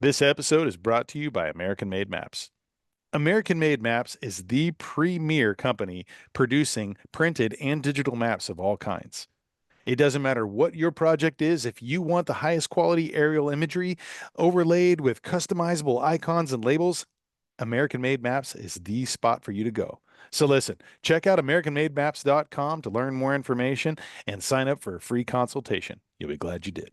This episode is brought to you by American Made Maps. American Made Maps is the premier company producing printed and digital maps of all kinds. It doesn't matter what your project is, if you want the highest quality aerial imagery overlaid with customizable icons and labels, American Made Maps is the spot for you to go. So listen, check out americanmademaps.com to learn more information and sign up for a free consultation. You'll be glad you did.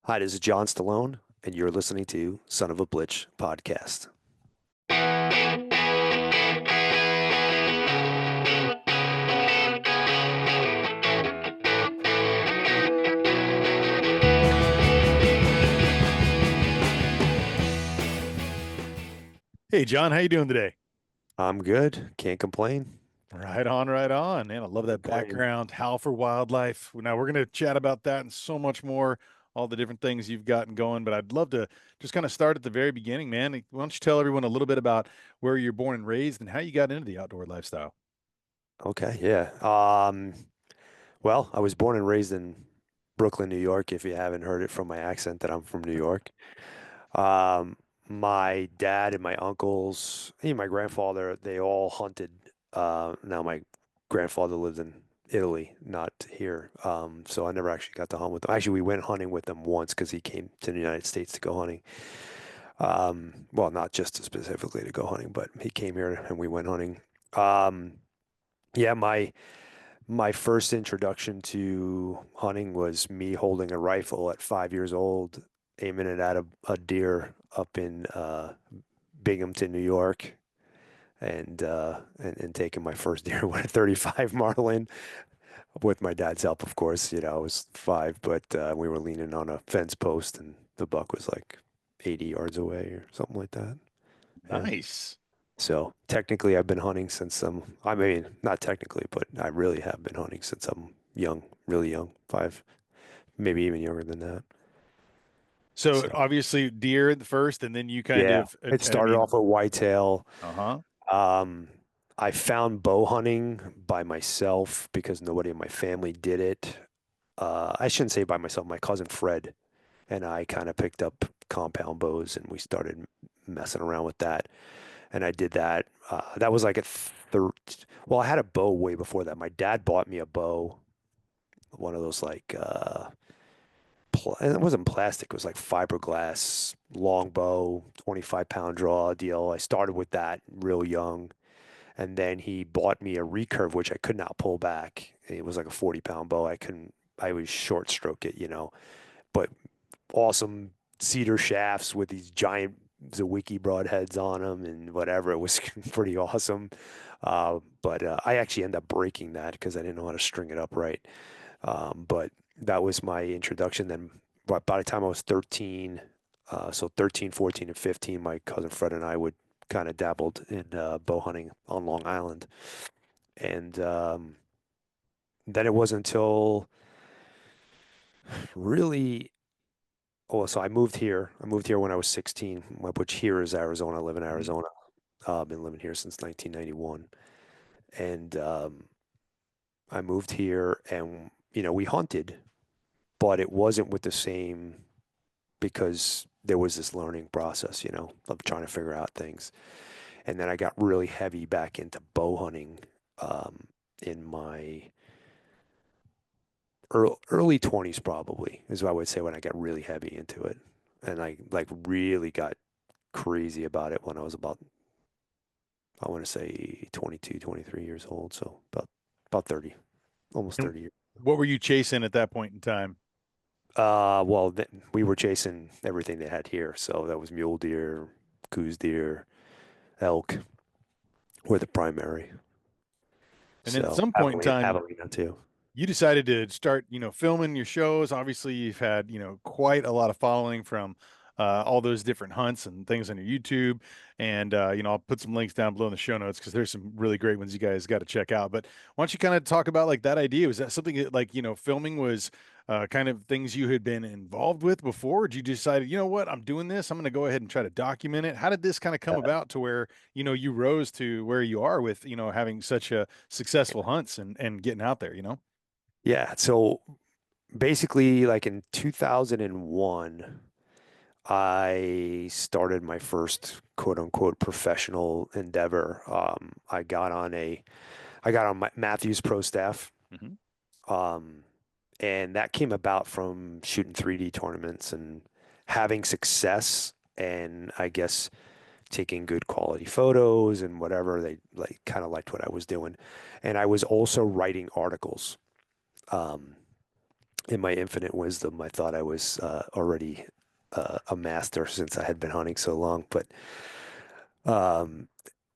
Hi, this is John Stallone, and you're listening to Son of a Blitch podcast. Hey John, how you doing today? I'm good. Can't complain. Right on, right on. Man, I love that Complain. background. Howl for wildlife. Now we're going to chat about that and so much more, all the different things you've gotten going. But I'd love to just kind of start at the very beginning, man. Why don't you tell everyone a little bit about where you're born and raised and how you got into the outdoor lifestyle? Okay, yeah. Well, I was born and raised in Brooklyn, New York. If you haven't heard it from my accent, that I'm from New York. Um, my dad and my uncles, and my grandfather, they all hunted. Now my grandfather lived in Italy, not here. So I never actually got to hunt with them. Actually, we went hunting with them once because he came to the United States to go hunting. Well, not just specifically to go hunting, but he came here and we went hunting. Um, yeah, my first introduction to hunting was me holding a rifle at 5 years old, aiming it at a deer up in Binghamton, New York, and taking my first deer with a 35 Marlin with my dad's help, of course. I was five, but we were leaning on a fence post, and the buck was like 80 yards away or something like that. Yeah. Nice. So technically, I've been hunting since I mean, not technically, but I really have been hunting since I'm young, really young, five, maybe even younger than that. So So obviously deer at the first, and then you kind yeah, of, it I started off mean, with whitetail. uh-huh. Um, I found bow hunting by myself because nobody in my family did it. I shouldn't say by myself. My cousin Fred and I kind of picked up compound bows and we started messing around with that. And I did that. That was like well, I had a bow way before that. My dad bought me a bow, one of those like and it wasn't plastic, it was like fiberglass long bow, 25-pound draw deal. I started with that real young. And then he bought me a recurve, which I could not pull back. It was like a 40-pound bow. I was short stroke it. But awesome cedar shafts with these giant Zwicky broadheads on them and whatever. It was pretty awesome. But I actually ended up breaking that because I didn't know how to string it up right. But that was my introduction. Then by the time I was 13, so 13, 14, and 15, my cousin Fred and I would kind of dabbled in bow hunting on Long Island. And then it wasn't until really Oh, so I moved here. I moved here when I was 16, which here is Arizona. I live in Mhm. Arizona. Been living here since 1991. And I moved here and, we hunted, but it wasn't with the same because there was this learning process, of trying to figure out things. And then I got really heavy back into bow hunting in my early 20s, probably, is what I would say when I got really heavy into it. And I like really got crazy about it when I was about, I want to say 22, 23 years old. So about 30, almost And 30 years. what were you chasing at that point in time? Well, we were chasing everything they had here. So that was mule deer, goose deer, elk were the primary. And then at So some point in time, javelina too. you decided to start, filming your shows. Obviously, you've had, quite a lot of following from all those different hunts and things on your YouTube. And, I'll put some links down below in the show notes because there's some really great ones you guys got to check out. But why don't you kind of talk about like that idea? Was that something that, like, filming was kind of things you had been involved with before? Or did you decide, you know what, I'm doing this. I'm going to go ahead and try to document it. How did this kind of come about to where, you rose to where you are with, having such a successful hunts and getting out there? Yeah. So basically, like in 2001, I started my first quote unquote professional endeavor. I got on Matthews Pro staff. Hmm. Um, and that came about from shooting 3D tournaments and having success, and I guess taking good quality photos and whatever. They like kind of liked what I was doing. And I was also writing articles. Um, in my infinite wisdom, I thought I was already a master since I had been hunting so long. But um,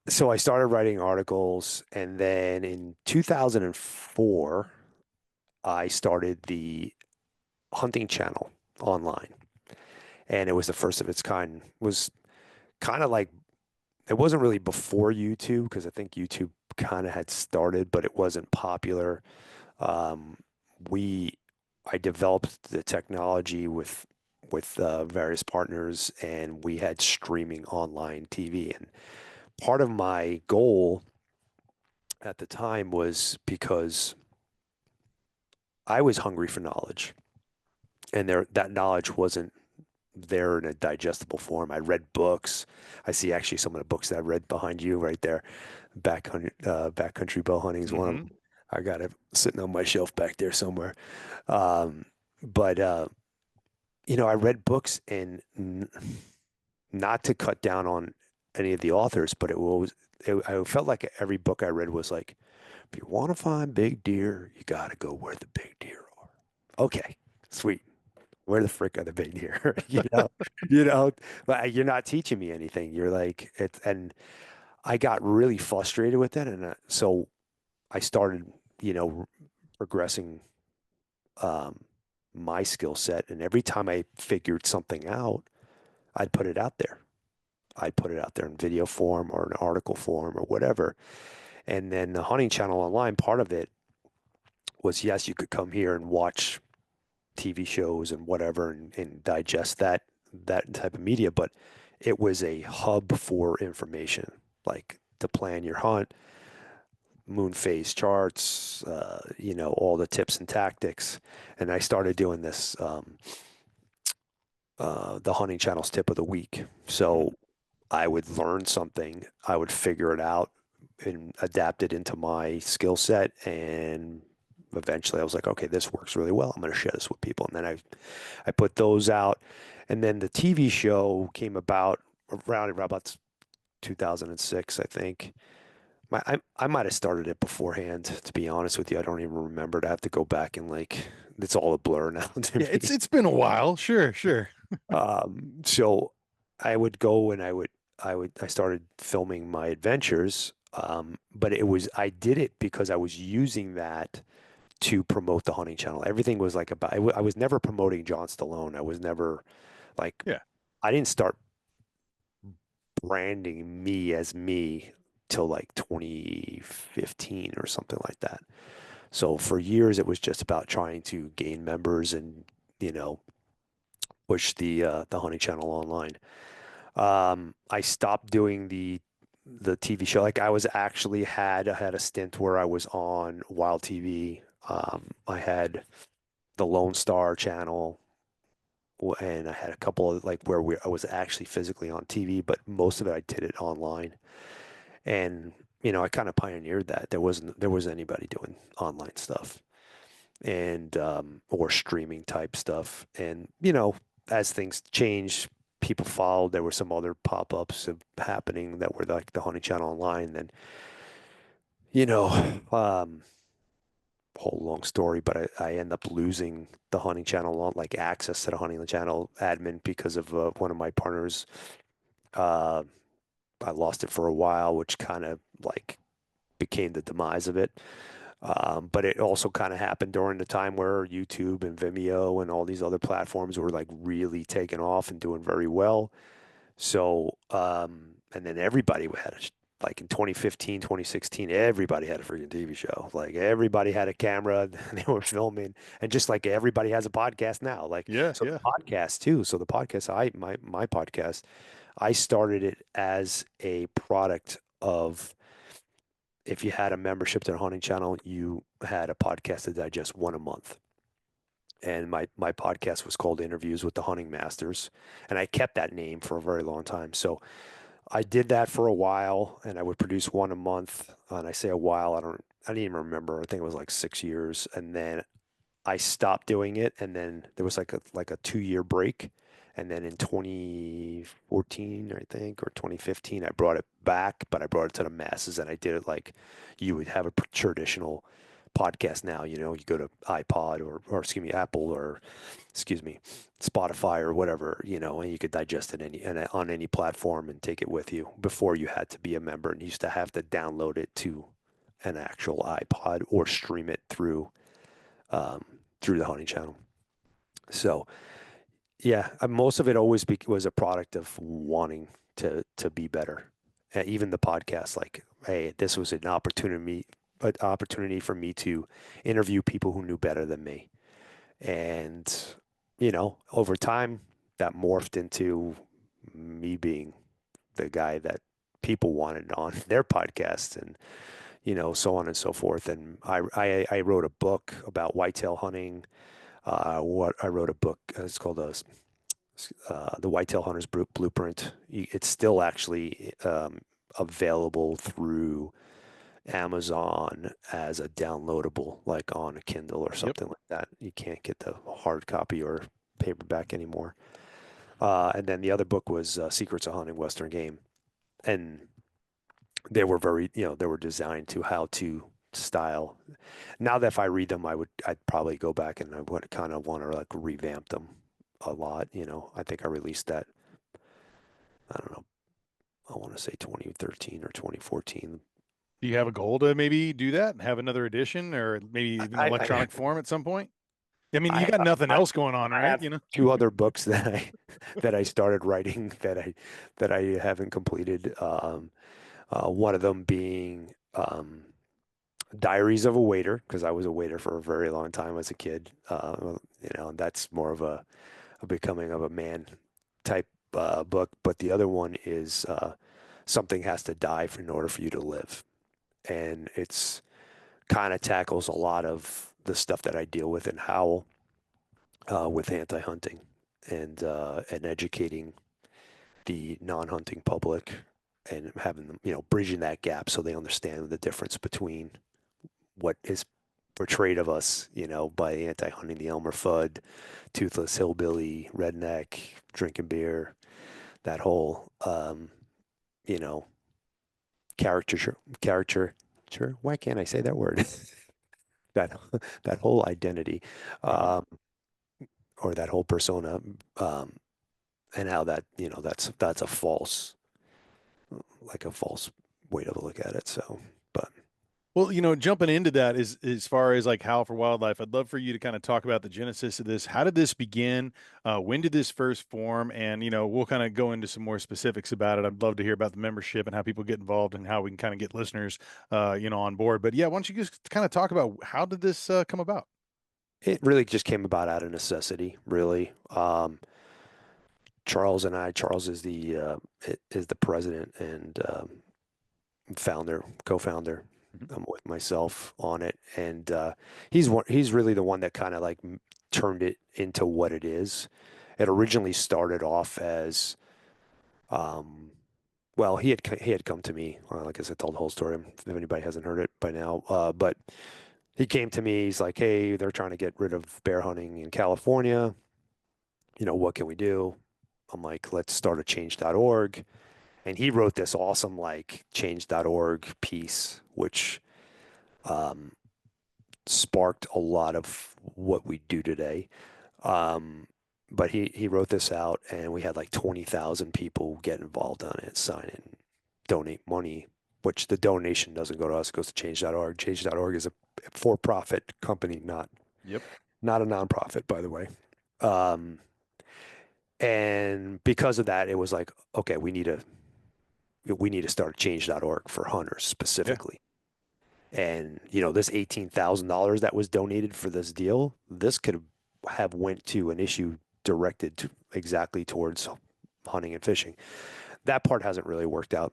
so I started writing articles, and then in 2004, I started the hunting channel online, and it was the first of its kind. It was kind of like it wasn't really before YouTube because I think YouTube kind of had started, but it wasn't popular. Um, we I developed the technology with various partners, and we had streaming online TV. And part of my goal at the time was because I was hungry for knowledge, and that knowledge wasn't there in a digestible form. I read books. I see actually some of the books that I read behind you right there. Backcountry bow hunting is one of Hmm. them. I got it sitting on my shelf back there somewhere. Um, but I read books, and not to cut down on any of the authors, but I felt like every book I read was like, if you want to find big deer, you got to go where the big deer are. Okay, sweet. Where the frick are the big deer? You know, but you're not teaching me anything. You're like, and I got really frustrated with it. And so I started, progressing um, my skill set. And every time I figured something out, I'd put it out there. I'd put it out there in video form or an article form or whatever. And then the hunting channel online, part of it was, yes, you could come here and watch TV shows and whatever and digest that type of media, but it was a hub for information, like to plan your hunt, moon phase charts, all the tips and tactics. And I started doing this, the hunting channel's tip of the week. Hmm. So I would learn something, I would figure it out and adapt it into my skill set. And eventually I was like, okay, this works really well. I'm going to share this with people. And then I put those out. And then the TV show came around about 2006, I think. I might have started it beforehand, to be honest with you. I don't even remember. I have to go back and it's all a blur now to Yeah, it's me. it's been a while. Sure, sure. So I would go and I started filming my adventures. But I did it because I was using that to promote the hunting channel. Everything was like I was never promoting John Stallone. I was never like, Yeah, I didn't start branding me as me till like 2015 or something like that. So for years, it was just about trying to gain members and, you know, push the hunting channel online. I stopped doing the TV show. Like I had a stint where I was on Wild TV. I had the Lone Star channel, and I had a couple of like I was actually physically on TV, but most of it I did it online. And I kind of pioneered that. There wasn't anybody doing online stuff and or streaming type stuff. And as things changed, people followed. There were some other pop-ups happening that were like the Hunting Channel Online. Then you know, um, whole long story, but I end up losing the Hunting Channel like access to the Hunting Channel admin because of one of my partners. Uh, I lost it for a while, which kind of like became the demise of it. But it also kind of happened during the time where YouTube and Vimeo and all these other platforms were like really taking off and doing very well. So, and then everybody had like in 2015, 2016, everybody had a freaking TV show. Like everybody had a camera and they were filming. And just like everybody has a podcast now, like, yeah, so yeah. the podcast too. So the podcast, my podcast, I started it as a product of, if you had a membership to the hunting channel, you had a podcast to digest one a month. and my podcast was called Interviews with the Hunting Masters, and I kept that name for a very long time. So I did that for a while, and I would produce one a month. And I say a while, I didn't even remember. I think it was like 6 years, and then I stopped doing it, and then there was like a 2 year break, and then in 2014, I think, or 2015, I brought it back, but I brought it to the masses, and I did it like you would have a traditional podcast now. You go to iPod or excuse me, Apple or excuse me, Spotify or whatever, and you could digest it on any platform and take it with you. Before you had to be a member and you used to have to download it to an actual iPod or stream it through the hunting channel. So yeah, most of it always was a product of wanting to be better. Even the podcast, like, hey, this was an opportunity for me to interview people who knew better than me. And, over time, that morphed into me being the guy that people wanted on their podcast and, so on and so forth. And I wrote a book about whitetail hunting. What I wrote a book, it's called The Whitetail Hunter's Blueprint. It's still actually available through Amazon as a downloadable, like on a Kindle or Yep. something like that. You can't get the hard copy or paperback anymore. And then the other book was Secrets of Hunting Western Game, and they were they were designed to how to style. Now that if I read them, I'd probably go back and I would kind of want to like revamp them a lot. I think I released that. I don't know. I want to say 2013 or 2014. Do you have a goal to maybe do that and have another edition or maybe even I electronic form at some point? I mean, you I got nothing I else going on, I right? have two other books that I that I started writing that I haven't completed. One of them being Diaries of a Waiter, because I was a waiter for a very long time as a kid. And that's more of a becoming of a man type book. But the other one is Something Has to Die in order for you to live, and it's kind of tackles a lot of the stuff that I deal with in Howl with anti-hunting and educating the non-hunting public and having them, bridging that gap so they understand the difference between what is portrayed of us, by anti-hunting, the Elmer Fudd, toothless hillbilly, redneck, drinking beer, that whole, you know, character, sure. Why can't I say that word? that that whole identity, Uh-huh. um, or that whole persona, um, and how that's a false, like a false way to look at it. So, but Well, jumping into that is as far as like Howl for Wildlife, I'd love for you to kind of talk about the genesis of this. How did this begin? When did this first form? And, we'll kind of go into some more specifics about it. I'd love to hear about the membership and how people get involved and how we can kind of get listeners, on board. But yeah, why don't you just kind of talk about how did this come about? it really just came about out of necessity, really. Charles is the president and co-founder, Mhm. with myself on it, and he's really the one that kind of like turned it into what it is. It originally started off as, um, well, he had come to me, like I said, told the whole story. If anybody hasn't heard it by now, but he came to me. He's like, "Hey, they're trying to get rid of bear hunting in California. What can we do?" I'm like, "Let's start a change.org." And he wrote this awesome like change.org piece, which um, sparked a lot of what we do today. Um, but he wrote this out, and we had like 20,000 people get involved on it, sign it, donate money, which the donation doesn't go to us, it goes to change.org. Change.org is a for-profit company, Yep. not a nonprofit, by the way. Um, and because of that, it was like, okay, we need to start change.org for hunters Yeah. specifically. And this $18,000 that was donated for this deal, this could have went to an issue directed exactly towards hunting and fishing. That part hasn't really worked out.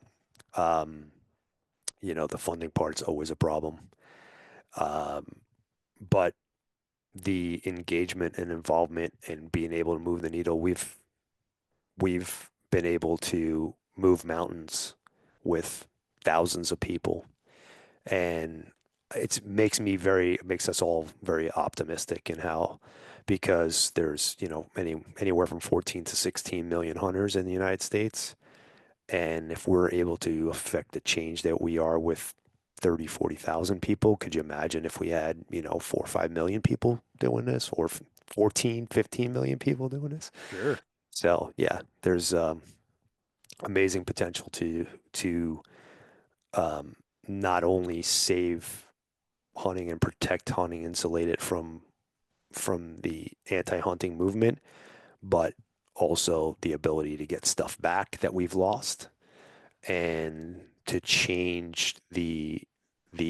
Um, the funding part's always a problem. Um, but the engagement and involvement and being able to move the needle, we've been able to move mountains with thousands of people, and it makes us all very optimistic in how, because there's, anywhere from 14 to 16 million hunters in the United States. And if we're able to affect the change that we are with 30, 40,000 people, could you imagine if we had, 4 or 5 million people doing this, or 14, 15 million people doing this? Sure. So yeah, there's amazing potential to um, not only save hunting and protect hunting, insulate it from the anti-hunting movement, but also the ability to get stuff back that we've lost, and to change the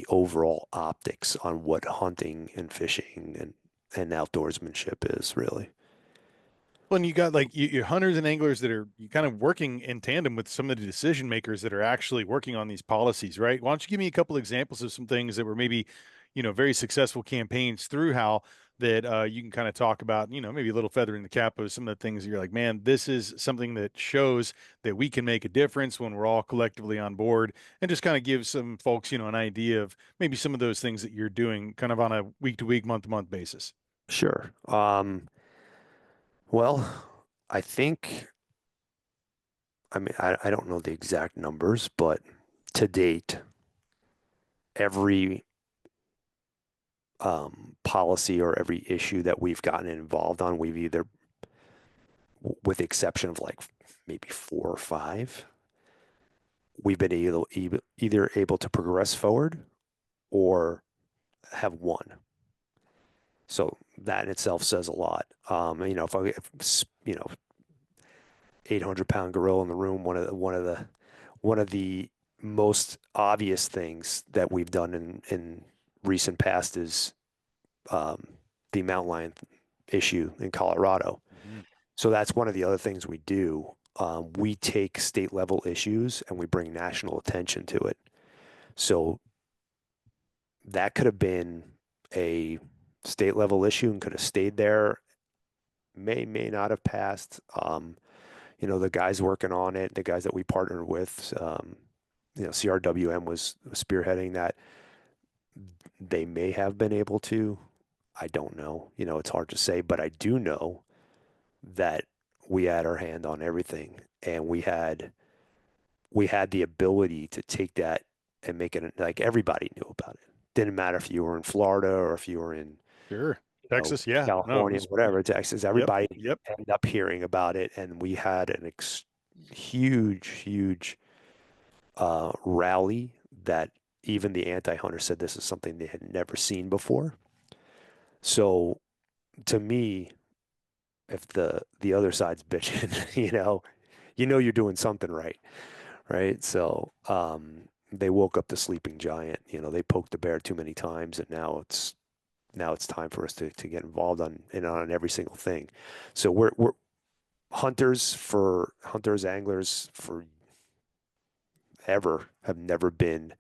overall optics on what hunting and fishing and outdoorsmanship is really. Well, and you got like you hunters and anglers that are you kind of working in tandem with some of the decision makers that are actually working on these policies, right? Why don't you give me a couple examples of some things that were maybe, very successful campaigns through how that you can kind of talk about, maybe a little feather in the cap of some of the things that you're like, man, this is something that shows that we can make a difference when we're all collectively on board, and just kind of give some folks, an idea of maybe some of those things that you're doing kind of on a week to week, month to month basis. Sure. Well, I think, I mean, I don't know the exact numbers, but to date, every policy or every issue that we've gotten involved on, we've either, with the exception of like maybe four or five, we've been either able to progress forward or have won. So that in itself says a lot. If 800-pound gorilla in the room, one of the most obvious things that we've done in recent past is um, the mountain lion issue in Colorado. Mhm. So that's one of the other things we do. We take state level issues and we bring national attention to it. So that could have been a state level issue and could have stayed there, may not have passed. The guys working on it, the guys that we partnered with, CRWM was spearheading that. They may have been able to. I don't know. It's hard to say, but I do know that we had our hand on everything, and we had the ability to take that and make it like everybody knew about it. Didn't matter if you were in Florida or if you were in, Sure. Texas, yeah. No, it California, was, whatever, Texas. yep, Everybody yep. ended up hearing about it, and we had huge, huge rally that even the anti-hunter said this is something they had never seen before. So to me, if the other side's bitching, you're doing something right, right? So they woke up the sleeping giant. They poked the bear too many times, and now it's time for us to get involved on every single thing. So we're hunters, anglers forever have never been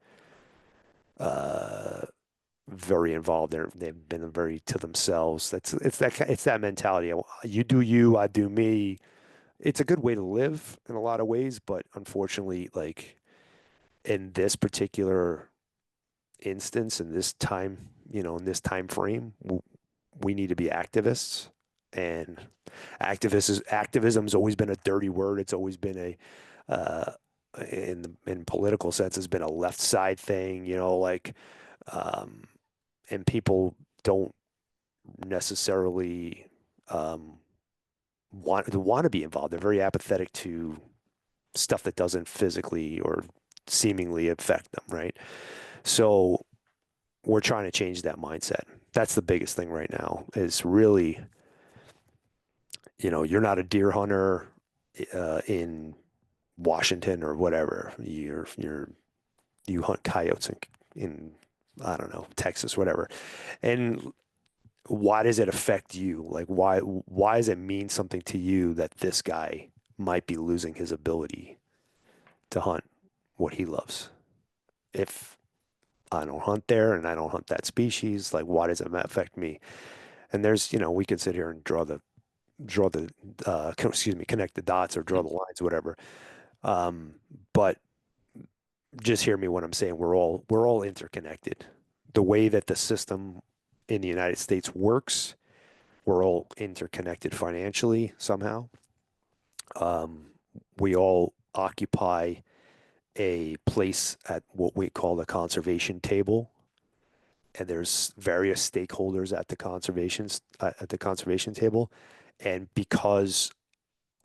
uh, very involved. They've been very to themselves. It's that mentality. You do you, I do me. It's a good way to live in a lot of ways, but unfortunately, like in this particular instance, in this time frame, we need to be activists. And activism's always been a dirty word. It's always been in political sense, has been a left side thing. Like, um, and people don't necessarily um, want to be involved. They're very apathetic to stuff that doesn't physically or seemingly affect them, right? So we're trying to change that mindset. That's the biggest thing right now is really, you're not a deer hunter in Washington or whatever. You hunt coyotes in I don't know, Texas, whatever. And why does it affect you? Like why does it mean something to you that this guy might be losing his ability to hunt what he loves? If I don't hunt there and I don't hunt that species, like why does it affect me? And there's, we could sit here and excuse me, connect the dots or draw the lines, whatever. Um, but just hear me when I'm saying we're all interconnected. The way that the system in the United States works, we're all interconnected financially somehow. Um, we all occupy a place at what we call the conservation table, and there's various stakeholders at the conservation table, and because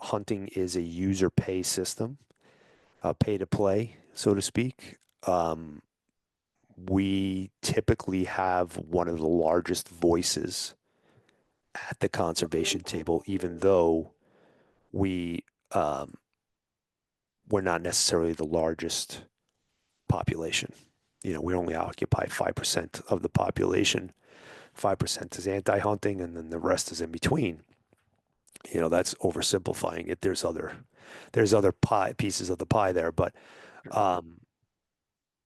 hunting is a user pay system, pay to play, so to speak. We typically have one of the largest voices at the conservation table, even though we um, we're not necessarily the largest population. We only occupy 5% of the population. 5% is anti-hunting, and then the rest is in between. That's oversimplifying it. There's other pieces of the pie there, but Sure. um,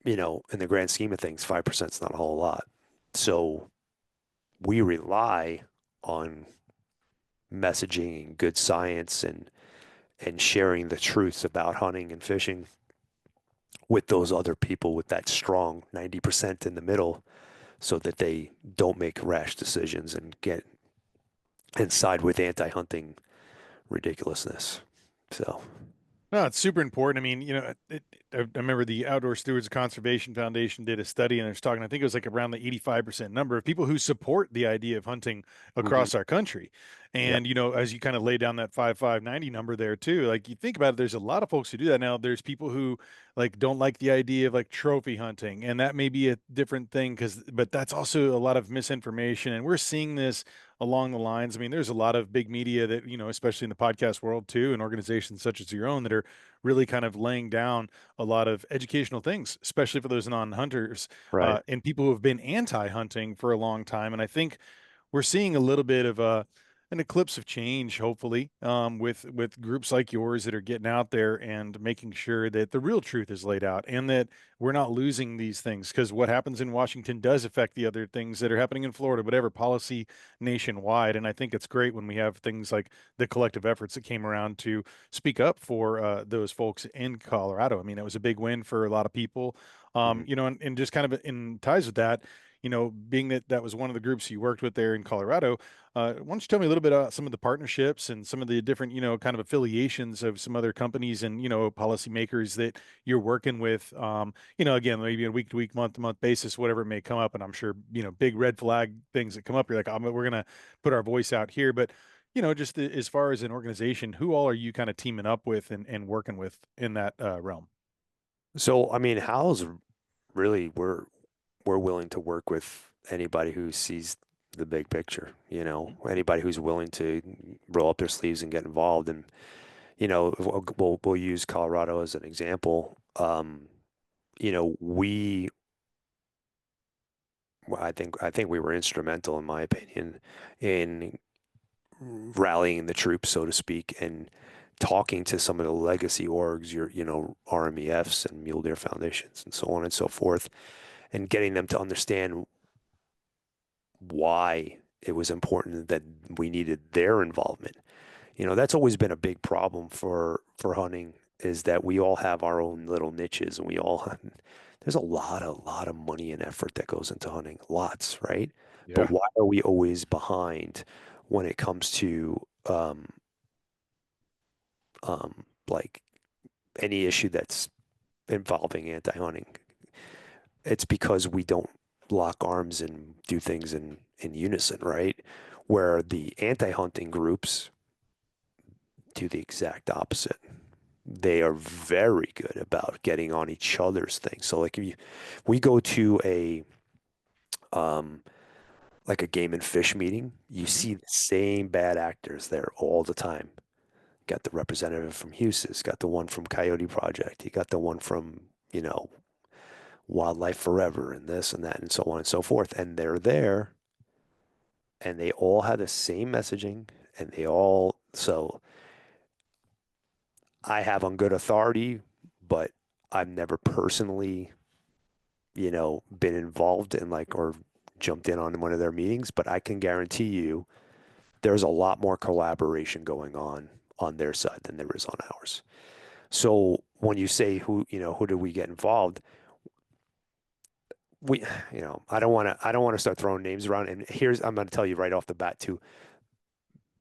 in the grand scheme of things, 5% is not a whole lot. So we rely on messaging and good science and sharing the truths about hunting and fishing with those other people with that strong 90% in the middle so that they don't make rash decisions and get and side with anti-hunting ridiculousness. So, No, it's super important. I mean, I remember the Outdoor Stewards Conservation Foundation did a study, and they're talking. I think it was like around the 85% number of people who support the idea of hunting mhm. across our country. Yep, And as you kind of lay down that 5590 number there too, like you think about it, there's a lot of folks who do that now. There's people who like don't like the idea of like trophy hunting, and that may be a different thing but that's also a lot of misinformation, and we're seeing this along the lines. I mean, there's a lot of big media that, especially in the podcast world too, and organizations such as your own that are really kind of laying down a lot of educational things, especially for those non-hunters, right. and people who have been anti-hunting for a long time. And I think we're seeing a little bit of an eclipse of change, hopefully, with groups like yours that are getting out there and making sure that the real truth is laid out and that we're not losing these things. Because what happens in Washington does affect the other things that are happening in Florida, whatever policy nationwide. And I think it's great when we have things like the collective efforts that came around to speak up for those folks in Colorado. I mean, it was a big win for a lot of people. Mhm. And just kind of in ties with that, being that that was one of the groups you worked with there in Colorado, why don't you tell me a little bit about some of the partnerships and some of the different, kind of affiliations of some other companies and, policymakers that you're working with, again, maybe on a week to week, month to month basis, whatever it may come up. And I'm sure, big red flag things that come up, you're like, we're going to put our voice out here. But, just as far as an organization, who all are you kind of teaming up with and working with in that realm? So, I mean, Howl's really we're willing to work with anybody who sees the big picture, anybody who's willing to roll up their sleeves and get involved. And, we'll use Colorado as an example. We well, I think we were instrumental, in my opinion, in rallying the troops, so to speak, and talking to some of the legacy orgs, RMEFs and Mule Deer Foundations and so on and so forth, and getting them to understand why it was important that we needed their involvement. That's always been a big problem for hunting is that we all have our own little niches and there's a lot of money and effort that goes into hunting, lots, right? But Yeah. why are we always behind when it comes to like any issue that's involving anti-hunting? It's because we don't lock arms and do things in unison, right? Where the anti-hunting groups do the exact opposite. They are very good about getting on each other's things. So like if we go to um like a game and fish meeting, you Hmm. see the same bad actors there all the time. Got the representative from Hughes's, got the one from Coyote Project, you got the one from, Wildlife Forever and this and that and so on and so forth. And they're there and they all have the same messaging and so I have on good authority, but I've never personally, been involved in like or jumped in on one of their meetings, but I can guarantee you there's a lot more collaboration going on their side than there is on ours. So when you say who do we get involved, we, I don't want to start throwing names around. And I'm going to tell you right off the bat too,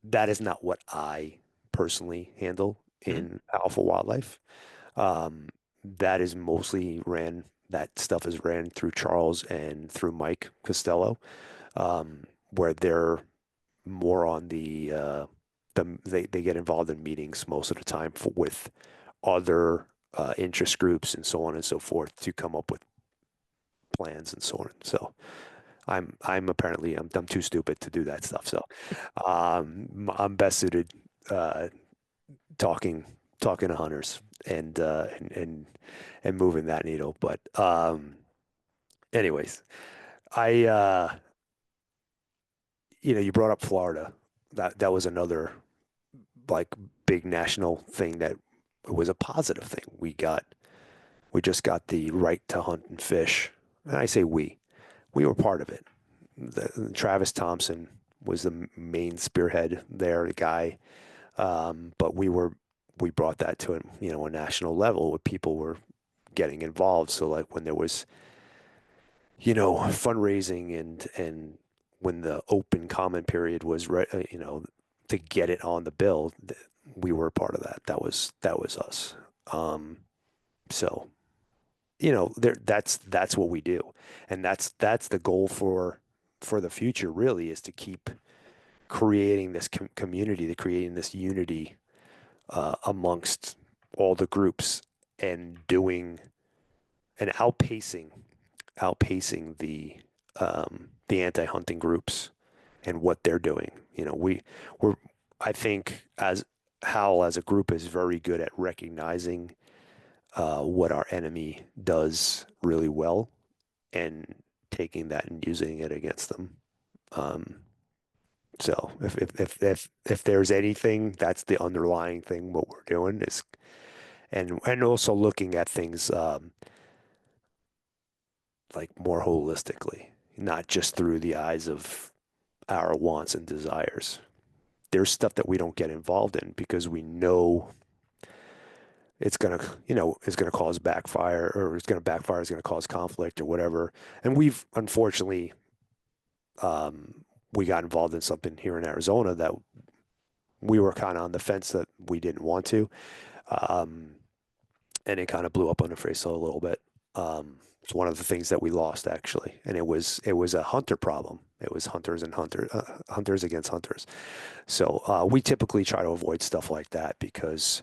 that is not what I personally handle Hmm. in Alpha Wildlife. Um, that is mostly that stuff is ran through Charles and through Mike Costello, where they're more on they get involved in meetings most of the time with other interest groups and so on and so forth to come up with plans and so on. So I'm apparently I'm too stupid to do that stuff. So I'm best suited uh, talking talking to hunters and moving that needle. But anyways, I you brought up Florida. That was another like big national thing that was a positive thing. We just got the right to hunt and fish. And I say we were part of it. Travis Thompson was the main spearhead there, the guy. But we brought that to a national level where people were getting involved. So like when there was fundraising and when the open comment period was to get it on the bill, we were a part of that. That was us. Um, so that's what we do, and that's the goal for the future. Really, is to keep creating this community, to creating this unity amongst all the groups, and doing and outpacing the anti-hunting groups and what they're doing. We're I think as Howl as a group is very good at recognizing what our enemy does really well and taking that and using it against them. Um, so if there's anything, that's the underlying thing. What we're doing is, and also looking at things like more holistically, not just through the eyes of our wants and desires. There's stuff that we don't get involved in because we know it's gonna cause backfire, or it's gonna backfire, it's gonna cause conflict or whatever. And we've unfortunately we got involved in something here in Arizona that we were kind of on the fence that we didn't want to, um, and it kind of blew up on the face a little bit. It's one of the things that we lost actually, and it was a hunter problem. It was hunters against hunters. So we typically try to avoid stuff like that because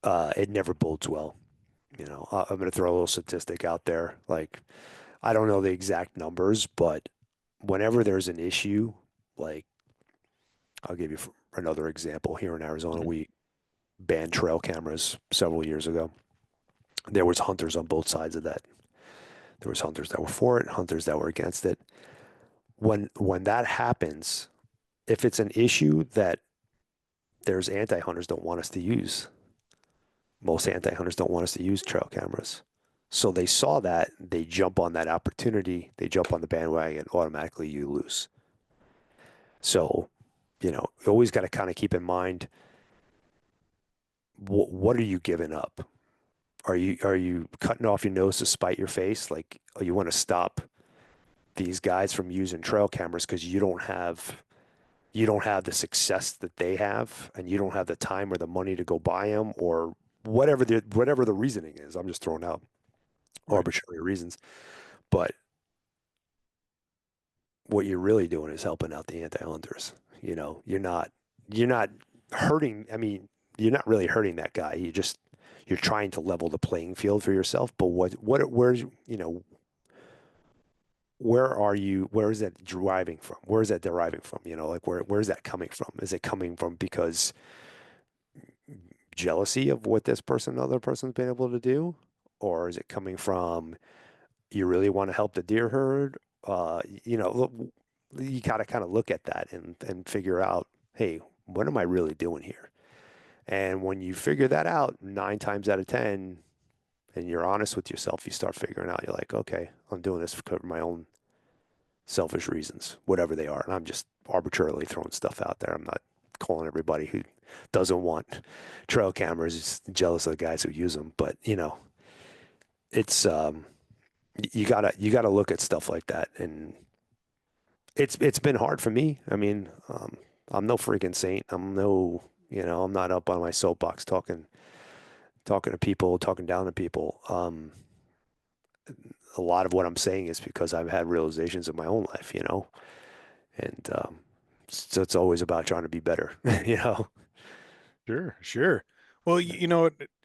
it never bodes well. I'm going to throw a little statistic out there. Like, I don't know the exact numbers, but whenever there's an issue, like, I'll give you another example. Here in Arizona, Hmm. we banned trail cameras several years ago. There was hunters on both sides of that. There was hunters that were for it, hunters that were against it. When that happens, if it's an issue that there's anti-hunters don't want us to use, most anti-hunters don't want us to use trail cameras. So they saw that, they jump on that opportunity, they jump on the bandwagon, automatically you lose. So, you always got to kind of keep in mind what are you giving up? Are you cutting off your nose to spite your face? Like, oh, you want to stop these guys from using trail cameras because you don't have the success that they have, and you don't have the time or the money to go buy them, or whatever the reasoning is. I'm just throwing out Right. arbitrary reasons. But what you're really doing is helping out the anti-hunters. You're not hurting. I mean, you're not really hurting that guy. You're trying to level the playing field for yourself. But where's, where is that deriving from? Where is that deriving from? Like where's that coming from? Is it coming from because jealousy of what this person, other person's been able to do? Or is it coming from you really want to help the deer herd? You got to kind of look at that and figure out, hey, what am I really doing here? And when you figure that out, 9 times out of 10, and you're honest with yourself, you start figuring out, you're like, okay, I'm doing this for my own selfish reasons, whatever they are. And I'm just arbitrarily throwing stuff out there. I'm not calling everybody who doesn't want trail cameras is jealous of the guys who use them. But it's you gotta look at stuff like that, and it's been hard for me. I mean, I'm no freaking saint. I'm not up on my soapbox talking to people, talking down to people. A lot of what I'm saying is because I've had realizations in my own life, and so it's always about trying to be better, you know. Sure, sure. Well,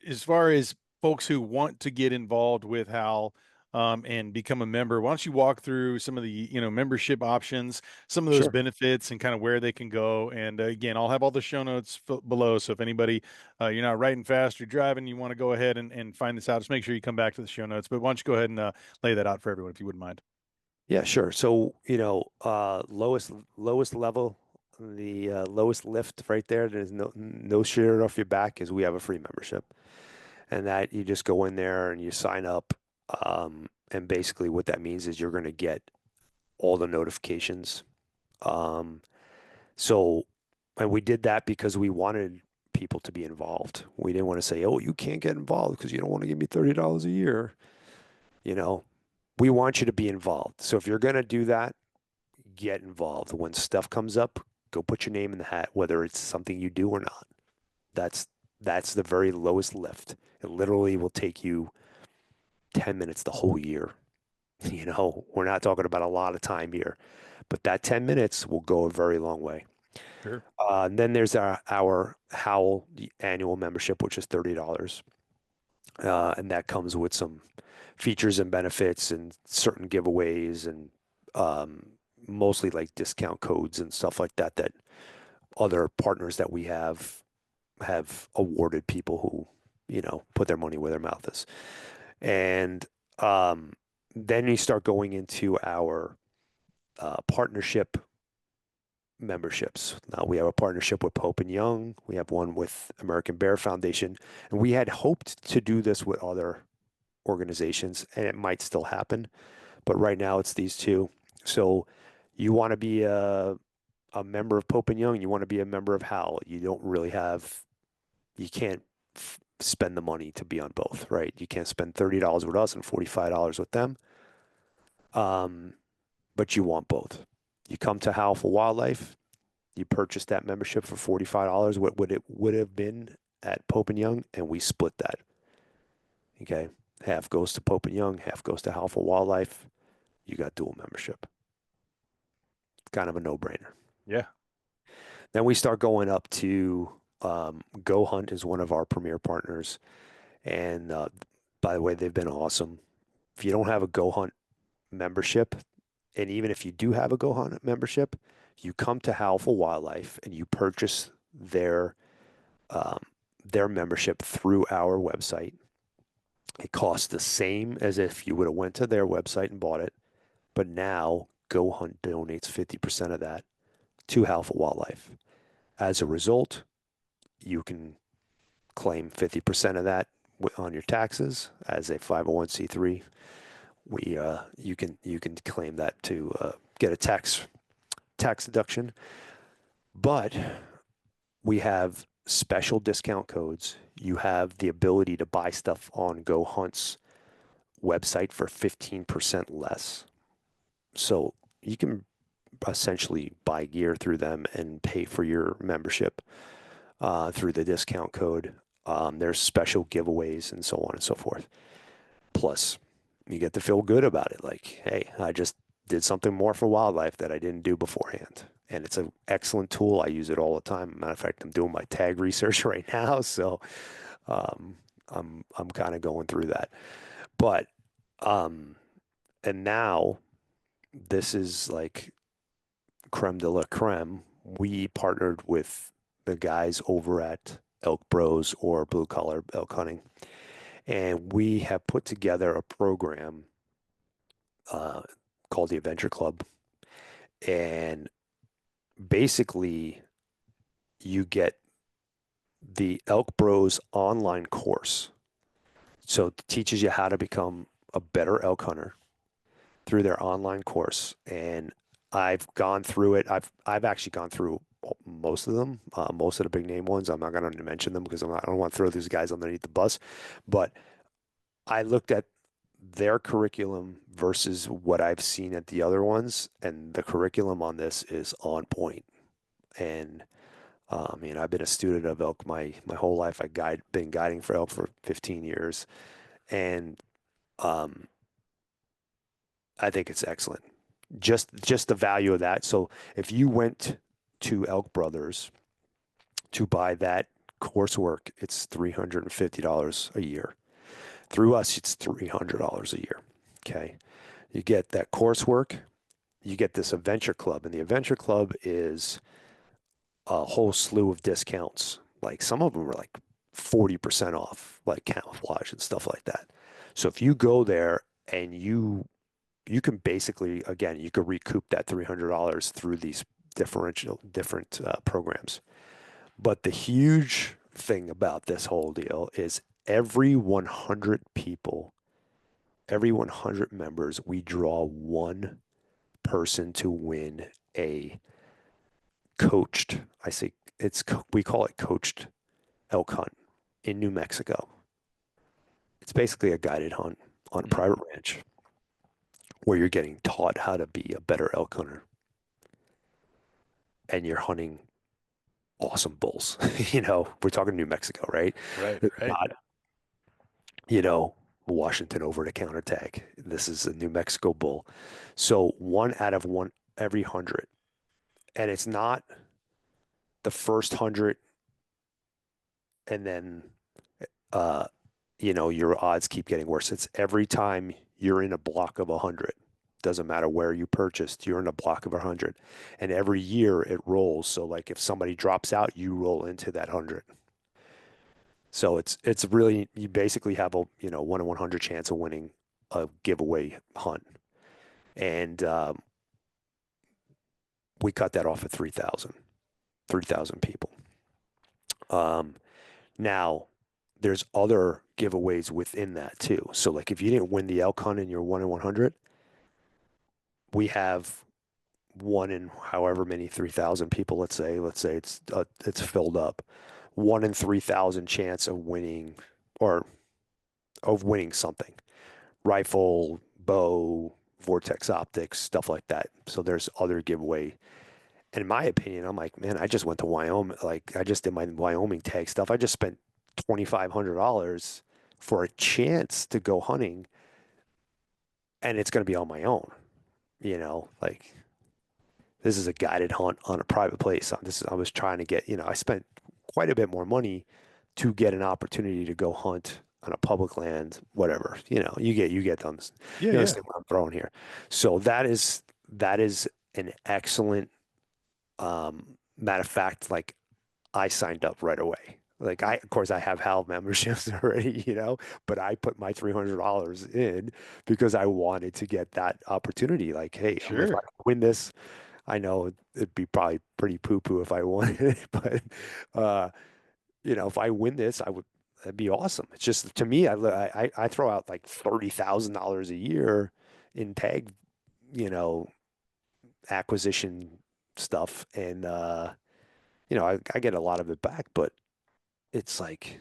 as far as folks who want to get involved with Hal, and become a member, why don't you walk through some of the, membership options, some of those Sure. benefits, and kind of where they can go. And again, I'll have all the show notes below. So if anybody, you're not writing fast, you're driving, you want to go ahead and find this out, just make sure you come back to the show notes. But why don't you go ahead and lay that out for everyone if you wouldn't mind. Yeah, sure. So, lowest level, the lowest lift right there, there's no shirt off your back is we have a free membership. And that you just go in there and you sign up. And basically what that means is you're going to get all the notifications. Um, so, and we did that because we wanted people to be involved. We didn't want to say, oh, you can't get involved because you don't want to give me $30 a year. You know, we want you to be involved. So if you're going to do that, get involved. When stuff comes up, go put your name in the hat, whether it's something you do or not. That's that's the very lowest lift. It literally will take you 10 minutes the whole year. We're not talking about a lot of time here, but that 10 minutes will go a very long way. Sure. And then there's our Howl annual membership, which is $30. And that comes with some features and benefits and certain giveaways and um, mostly like discount codes and stuff like that that other partners that we have awarded people who, put their money where their mouth is. And um, then you start going into our partnership memberships. Now we have a partnership with Pope and Young. We have one with American Bear Foundation, and we had hoped to do this with other organizations, and it might still happen. But right now it's these two. So you want to be a member of Pope and Young, you want to be a member of Howl. You can't spend the money to be on both, right? You can't spend $30 with us and $45 with them. Um, but you want both. You come to Howl for Wildlife, you purchase that membership for $45, what would it would have been at Pope and Young, and we split that. Okay. Half goes to Pope and Young, half goes to Howl for Wildlife. You got dual membership. Kind of a no-brainer. Yeah. Then we start going up to Go Hunt is one of our premier partners. And by the way, they've been awesome. If you don't have a Go Hunt membership, and even if you do have a Go Hunt membership, you come to Howl for Wildlife and you purchase um, their membership through our website. It costs the same as if you would have went to their website and bought it, but now Go Hunt donates 50% of that to Howl for Wildlife. As a result, you can claim 50% of that on your taxes as a 501c3. You can claim that to get a tax deduction, but we have special discount codes. You have the ability to buy stuff on Go Hunt's website for 15% less. So you can essentially buy gear through them and pay for your membership through the discount code. There's special giveaways and so on and so forth. Plus, you get to feel good about it. Like, hey, I just did something more for wildlife that I didn't do beforehand. And it's an excellent tool. I use it all the time. Matter of fact, I'm doing my tag research right now, so I'm kind of going through that. But um, and now this is like creme de la creme. We partnered with the guys over at Elk Bros or Blue Collar Elk Hunting, and we have put together a program uh, called the Adventure Club. And basically, you get the Elk Bros online course. So it teaches you how to become a better elk hunter through their online course, and I've gone through it. I've actually gone through most of them, most of the big name ones. I'm not going to mention them because I don't want to throw these guys underneath the bus. But I looked at their curriculum versus what I've seen at the other ones, and the curriculum on this is on point. And I've been a student of elk my whole life. Been guiding for elk for 15 years, and um, I think it's excellent. Just the value of that. So if you went to Elk Brothers to buy that coursework, it's $350 a year. Through us, it's $300 a year. Okay. You get that coursework, you get this adventure club, and the adventure club is a whole slew of discounts. Like some of them are like 40% off, like camouflage and stuff like that. So if you go there and you can basically, again, you could recoup that $300 through these different programs. But the huge thing about this whole deal is every 100 people, every 100 members, we draw one person to win a coached, I say we call it coached elk hunt in New Mexico. It's basically a guided hunt on a Mm. private ranch where you're getting taught how to be a better elk hunter and you're hunting awesome bulls. We're talking New Mexico, right? Right, It's right. not, you know, Washington over the counter tag. This is a New Mexico bull. So one out of one every 100. And it's not the first 100 and then uh, your odds keep getting worse. It's every time you're in a block of 100. Doesn't matter where you purchased, you're in a block of 100. And every year it rolls. So like if somebody drops out, you roll into that 100. So it's really you basically have a 1 in 100 chance of winning a giveaway hunt, and we cut that off at 3,000 people. Um, Now there's other giveaways within that too. So like if you didn't win the elk hunt and you're 1 in 100, we have one in however many 3,000 people. Let's say it's filled up. 1 in 3,000 chance of winning or of winning something. Rifle, bow, vortex optics, stuff like that. So there's other giveaway. And in my opinion, I'm like, man, I just went to Wyoming. Like I just did my Wyoming tag stuff. I just spent $2,500 for a chance to go hunting, and it's going to be on my own. Like this is a guided hunt on a private place. I was trying to get, I spent quite a bit more money to get an opportunity to go hunt on a public land, whatever. You get them. Yeah, You yeah. understand what I'm throwing here. So that is an excellent matter of fact, like I signed up right away. Like of course I have Howl memberships already, but I put my $300 in because I wanted to get that opportunity. Like, hey, if I Sure. win this, I know it'd be probably pretty poo-poo if I won it, but uh, if I win this, that'd be awesome. It's just to me, I throw out like $30,000 a year in tag, you know, acquisition stuff, and I get a lot of it back, but it's like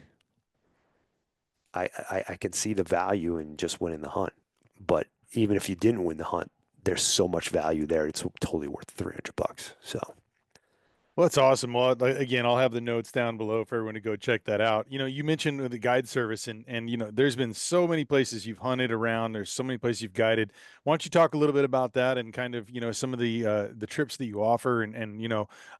I can see the value in just winning the hunt. But even if you didn't win the hunt, there's so much value there. It's totally worth $300. So Well, that's awesome. Well, again, I'll have the notes down below for everyone to go check that out. You mentioned the guide service, and there's been so many places you've hunted around. There's so many places you've guided. Why don't you talk a little bit about that and kind of some of the trips that you offer, and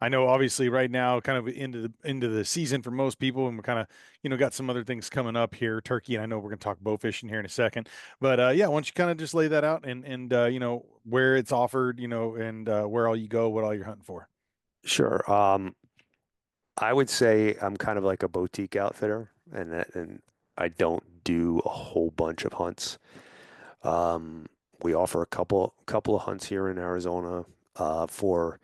I know obviously right now kind of into the season for most people, and we're kind of got some other things coming up here, turkey, and I know we're going to talk bow fishing here in a second, but yeah, why don't you kind of just lay that out and where it's offered, and where all you go, what all you're hunting for. sure. I would say I'm kind of like a boutique outfitter, and I don't do a whole bunch of hunts. Um, we offer a couple of hunts here in Arizona for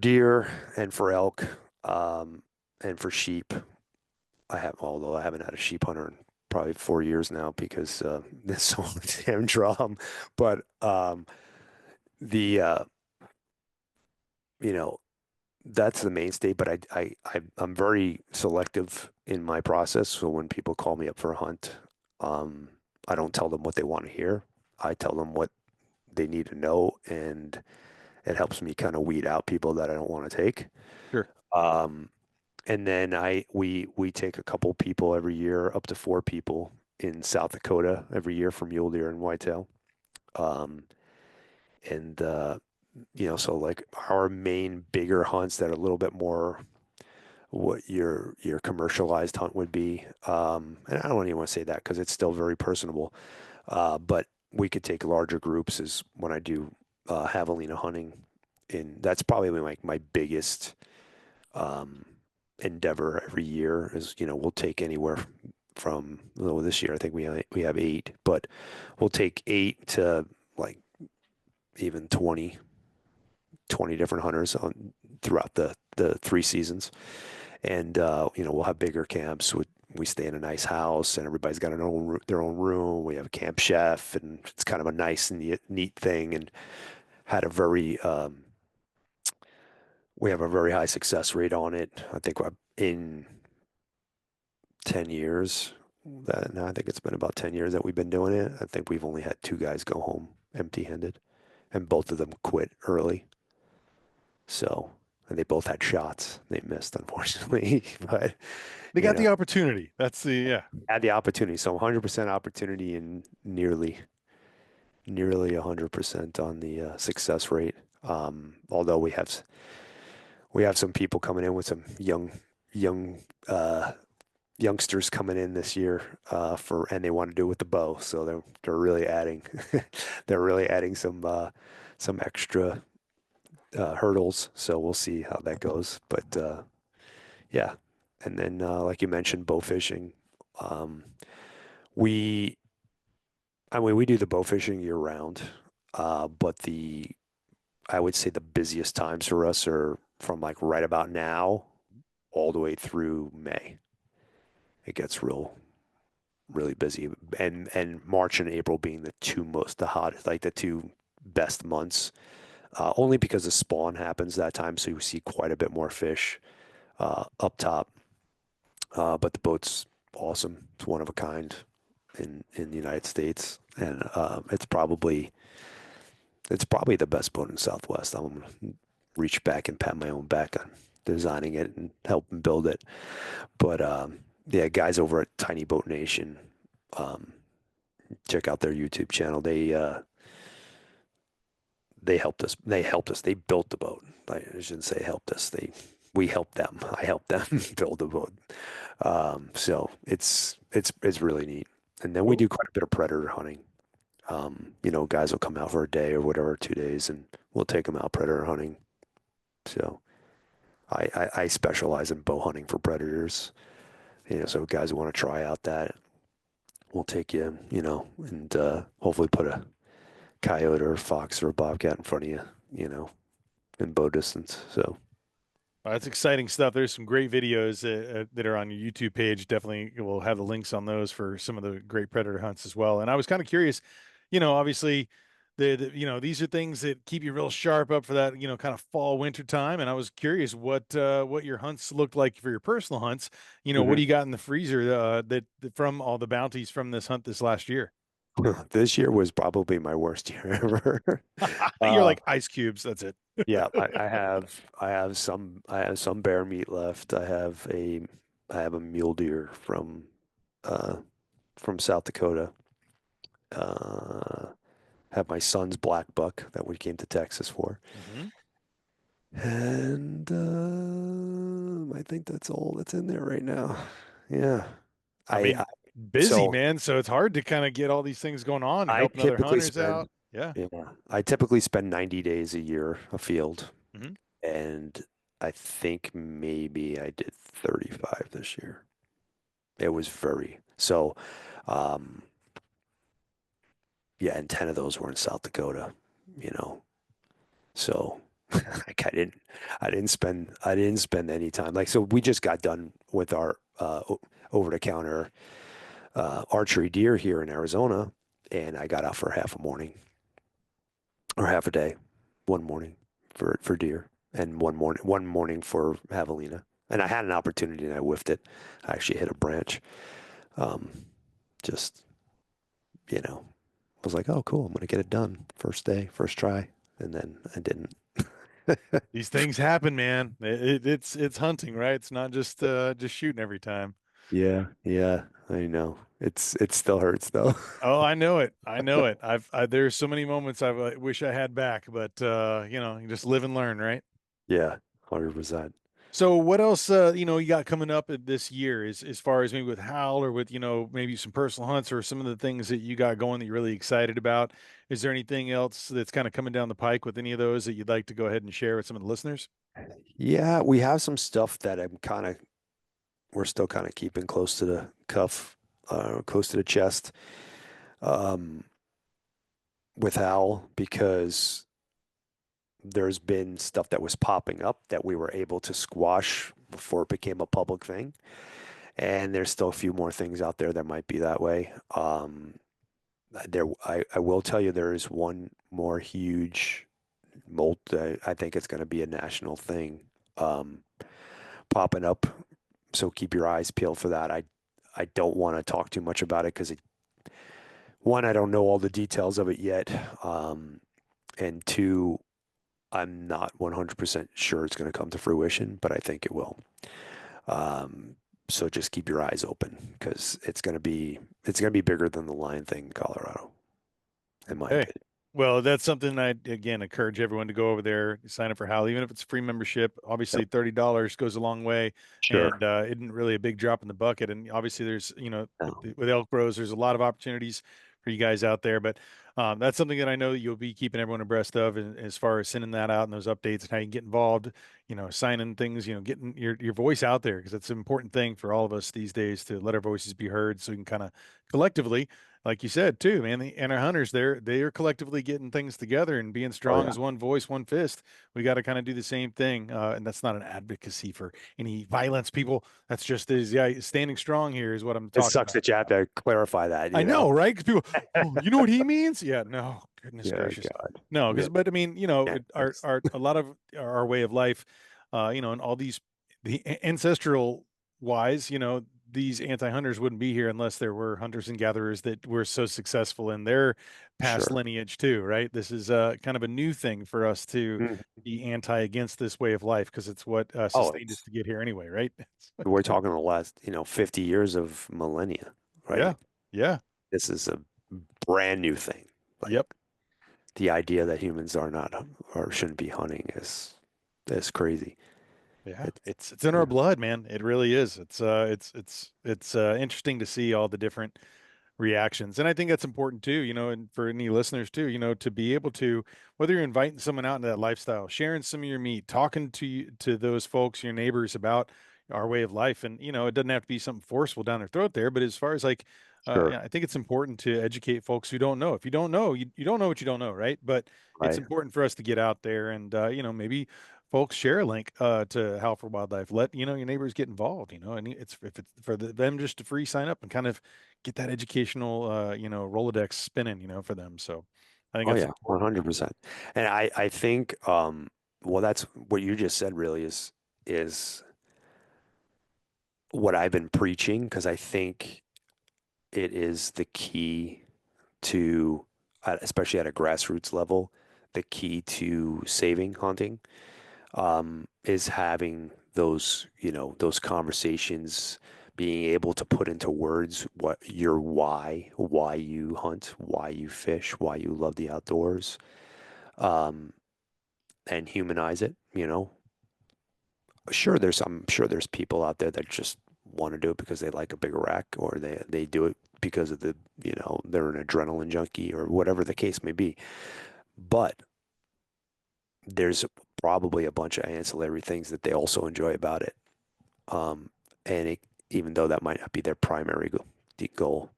deer and for elk, and for sheep. Although I haven't had a sheep hunter in probably 4 years now because there's so much damn drum. But the you know, that's the mainstay. But I'm very selective in my process. So when people call me up for a hunt, um, I don't tell them what they want to hear. I tell them what they need to know, and it helps me kind of weed out people that I don't want to take. Sure. Um, and then we take a couple people every year, up to 4 people in South Dakota every year for mule deer and whitetail. Um, and so like our main bigger hunts that are a little bit more what your commercialized hunt would be. And I don't even want to say that because it's still very personable. But we could take larger groups is when I do javelina hunting. And that's probably like my biggest um, endeavor every year is, we'll take anywhere from, well, this year I think we have 8, but we'll take 8 to like even 20 different hunters on throughout the 3 seasons. And we'll have bigger camps. We stay in a nice house, and everybody's got their own room. We have a camp chef, and it's kind of a nice and neat thing. And had a very we have a very high success rate on it. I think in 10 years, no, I think it's been about 10 years that we've been doing it. I think we've only had 2 guys go home empty-handed, and both of them quit early. So, and they both had shots. They missed, unfortunately, but They you got know, the opportunity. That's the yeah. had the opportunity. So 100% opportunity and nearly 100% on the success rate. Although we have some people coming in with some young youngsters coming in this year and they want to do it with the bow, so they're really adding they're really adding some extra hurdles. So we'll see how that goes. But yeah, and then like you mentioned, bow fishing. Um, we I mean we do the bow fishing year round, but the I would say the busiest times for us are from like right about now all the way through May. It gets really busy, and March and April being the hottest, like the 2 best months. Only because the spawn happens that time, so you see quite a bit more fish up top. But the boat's awesome. It's one of a kind in the United States, and it's probably the best boat in Southwest. I'm gonna reach back and pat my own back on designing it and helping build it. But yeah, guys over at Tiny Boat Nation, um, check out their YouTube channel. They helped us. They helped us. They built the boat. I shouldn't say helped us. We helped them. I helped them build the boat. So it's really neat. And then we do quite a bit of predator hunting. Guys will come out for a day or whatever, 2 days, and we'll take them out predator hunting. So I specialize in bow hunting for predators. So guys who want to try out that, we'll take you, and hopefully put a coyote or a fox or a bobcat in front of you, in bow distance. So That's exciting stuff. There's some great videos that are on your YouTube page. Definitely, we'll have the links on those for some of the great predator hunts as well. And I was kind of curious, obviously, these are things that keep you real sharp up for that, kind of fall winter time. And I was curious what your hunts looked like for your personal hunts. What Mhm. do you got in the freezer that from all the bounties from this hunt this last year? This year was probably my worst year ever. You're uh, like ice cubes. That's it. yeah, I have some bear meat left. I have a mule deer uh, from South Dakota. Have my son's black buck that we came to Texas for. hmm And I think that's all that's in there right now. Yeah. I I mean, busy, so man. So it's hard to kind of get all these things going on. You're I helping other typically hunters spend out. Yeah. yeah, I typically spend 90 days a year afield, hmm and I think maybe I did 35 this year. It was very so um yeah, and 10 of those were in South Dakota, you know. So like I didn't spend any time. Like so we just got done with our over the counter archery deer here in Arizona, and I got out for half a morning or half a day, one morning for deer, and one morning for javelina. And I had an opportunity and I whiffed it. I actually hit a branch. Um, just was like, oh, cool, I'm gonna get it done first day, first try, and then I didn't. These things happen, man. It's hunting, right? It's not just shooting every time. Yeah, yeah, I know. It still hurts though. Oh, I know it. I know it. There's so many moments I wish I had back, but you just live and learn, right? Yeah, 100%. So what else you got coming up this year as far as maybe with Howl or with, maybe some personal hunts or some of the things that you got going that you're really excited about? Is there anything else that's kind of coming down the pike with any of those that you'd like to go ahead and share with some of the listeners? Yeah, we have some stuff that we're still kind of keeping close to the cuff, close to the chest, um, with Hal because there's been stuff that was popping up that we were able to squash before it became a public thing. And there's still a few more things out there that might be that way. I will tell you there is one more huge I think it's going to be a national thing, um, popping up. So keep your eyes peeled for that. I don't want to talk too much about it because one, I don't know all the details of it yet, and two, I'm not 100% sure it's going to come to fruition, but I think it will. Um, so just keep your eyes open because it's going to be bigger than the lion thing in Colorado, in my Hey, opinion. well, that's something I again encourage everyone to go over there, sign up for Howl, even if it's a free membership. Yep. Obviously, $30 goes a long way, Sure. and isn't really a big drop in the bucket. And obviously, there's with, No. with Elk Bros, there's a lot of opportunities for you guys out there. But that's something that I know that you'll be keeping everyone abreast of, and as far as sending that out and those updates and how you can get involved. Signing things, getting your voice out there because it's an important thing for all of us these days to let our voices be heard, so we can kind of collectively like you said too, man, and our hunters, they are collectively getting things together and being Oh strong yeah. as one voice, one fist. We got to kind of do the same thing, and that's not an advocacy for any violence, people. That's just yeah, standing strong here is what I'm It talking sucks about. that you have to clarify that, I you know? know, right? Because people, oh, you know what he means? Yeah, no, goodness Yeah, gracious, God. no. Yeah. Because, but I mean, Yeah. our a lot of our way of life, and all these ancestral wise, these anti-hunters wouldn't be here unless there were hunters and gatherers that were so successful in their past Sure. lineage too, right? This is kind of a new thing for us to Mhm. be anti against this way of life because it's what Oh, sustained us it's to get here anyway, right? we're talking the last, 50 years of millennia, Yeah, right? yeah, This is a brand new thing. Like yep. the idea that humans are not or shouldn't be hunting is crazy. Yeah, It's it's in our yeah, blood, man. It really is. It's interesting to see all the different reactions. And I think that's important too, and for any listeners too, to be able to, whether you're inviting someone out into that lifestyle, sharing some of your meat, talking to those folks, your neighbors about our way of life. And, it doesn't have to be something forceful down their throat there, but as far as like, sure, yeah, I think it's important to educate folks who don't know. If you don't know, you don't know what you don't know, right? But it's right? important for us to get out there and, maybe folks share a link to Howl for Wildlife. Let your neighbors get involved. And it's if it's for them just to free sign up and kind of get that educational Rolodex spinning, for them. So I think Oh that's yeah, important. 100%. And I think well that's what you just said really is what I've been preaching because I think it is the key to especially at a grassroots level, the key to saving hunting, is having those conversations, being able to put into words what your why you hunt, why you fish, why you love the outdoors, um, and humanize it. I'm sure there's people out there that just want to do it because they like a big rack, or they do it because of they're an adrenaline junkie or whatever the case may be. But there's probably a bunch of ancillary things that they also enjoy about it. Um, and even though that might not be their primary goal,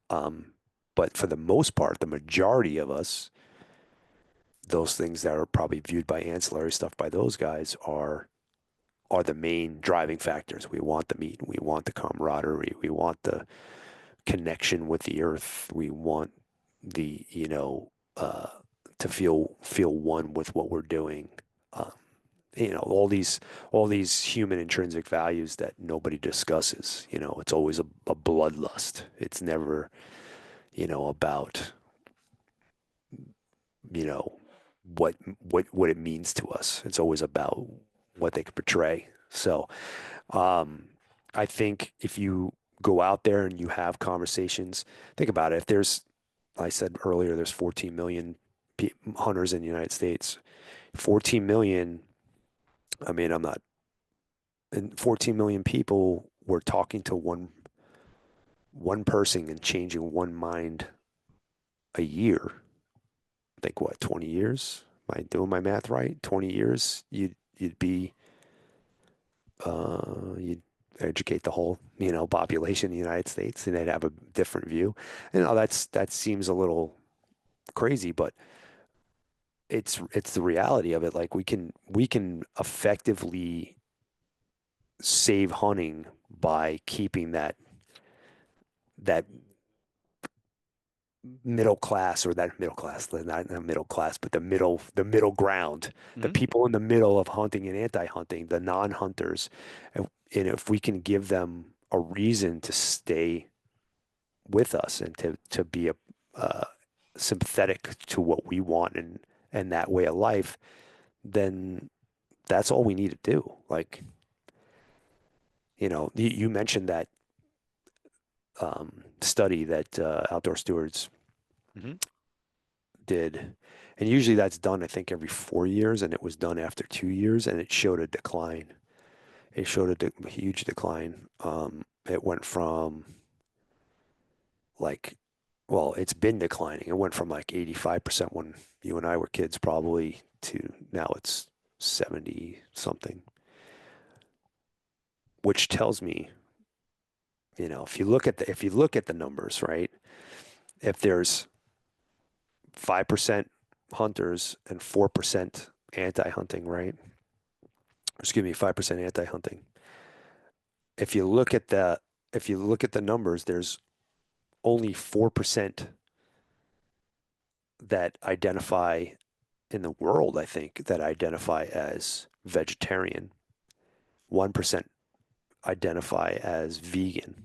um, but for the most part, the majority of us, those things that are probably viewed by ancillary stuff by those guys are the main driving factors. We want the meat, we want the camaraderie, we want the connection with the earth. We want the, to feel one with what we're doing. Um, all these human intrinsic values that nobody discusses. It's always a bloodlust. It's never, about, you know, what it means to us. It's always about what they could portray. So, um, I think if you go out there and you have conversations, think about it. If there's, I said earlier, there's 14 million hunters in the United States. 14 million, I mean, I'm not, and 14 million people were talking to one person and changing one mind a year. Think what, 20 years? Am I doing my math right? 20 years, you'd educate the whole, population in the United States, and they'd have a different view. That seems a little crazy, but it's the reality of it. Like we can effectively save hunting by keeping that middle class, or that middle class, not middle class, but the middle ground, the Hmm. people in the middle of hunting and anti-hunting, the non-hunters. And if we can give them a reason to stay with us and to be uh, sympathetic to what we want and that way of life, then that's all we need to do. Like, you mentioned that study that Outdoor Stewards Hmm. did. And usually that's done, I think, every 4 years, and it was done after 2 years, and it showed a decline. It showed a huge decline. It went from like, well, it's been declining. It went from like 85% when you and I were kids, probably, to now it's 70 something, which tells me, if you look at the numbers, right? If there's 5% hunters and 4% anti-hunting, right? Excuse me, 5% anti-hunting. If you look at the if you look at the numbers, there's only 4% that identify in the world, I think, that identify as vegetarian. 1% identify as vegan.